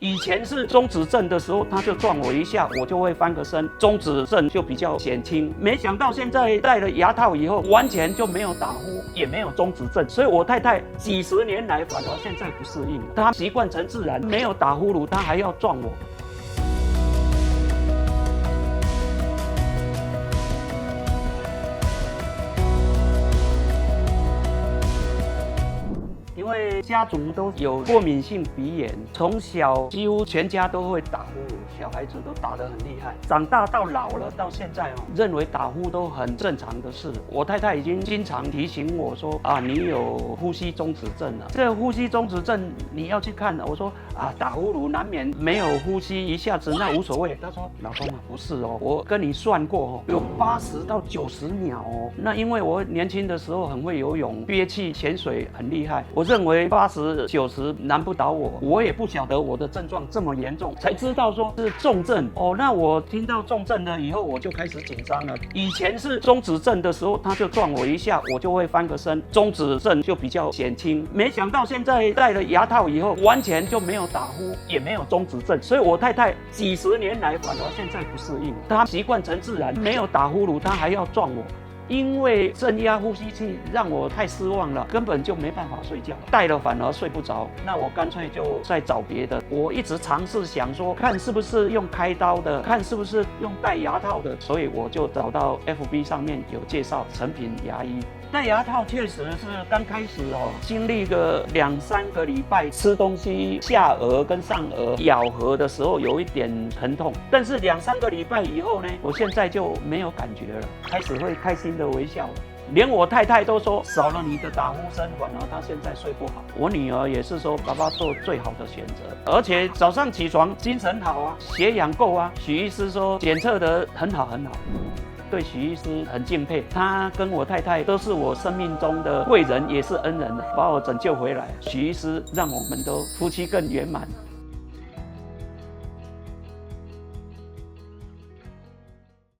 以前是中指症的时候，他就撞我一下，我就会翻个身，中指症就比较减轻。没想到现在戴了牙套以后，完全就没有打呼，也没有中指症。所以我太太几十年来反而现在不适应了，她习惯成自然，没有打呼噜，她还要撞我。因为家族都有过敏性鼻炎，从小几乎全家都会打呼，小孩子都打得很厉害。长大到老了，到现在认为打呼都很正常的事。我太太已经经常提醒我说你有呼吸中止症了。这个呼吸中止症你要去看。我说打呼噜难免没有呼吸一下子，那无所谓。她说老公不是哦，我跟你算过有80到90秒哦。那因为我年轻的时候很会游泳，憋气潜水很厉害，我认为80、90难不倒我。我也不晓得我的症状这么严重，才知道说是重症哦。那我听到重症了以后，我就开始紧张了。以前是中指症的时候，他就撞我一下，我就会翻个身，中指症就比较减轻。没想到现在戴了牙套以后，完全就没有打呼，也没有中指症。所以我太太几十年来反而现在不适应，她习惯成自然，没有打呼噜，她还要撞我。因为正压呼吸器让我太失望了，根本就没办法睡觉，戴了反而睡不着。那我干脆就再找别的。我一直尝试想说，看是不是用开刀的，看是不是用戴牙套的，所以我就找到 FB 上面有介绍诚品牙医。戴牙套确实是刚开始经历个2、3个礼拜，吃东西下颚跟上颚咬合的时候有一点疼痛，但是2、3个礼拜以后呢，我现在就没有感觉了，开始会开心的微笑了。连我太太都说少了你的打呼声，反而她现在睡不好。我女儿也是说爸爸做最好的选择，而且早上起床精神好血氧够许医师说检测得很好很好。对许医师很敬佩，他跟我太太都是我生命中的贵人，也是恩人，把我拯救回来。许医师让我们都夫妻更圆满。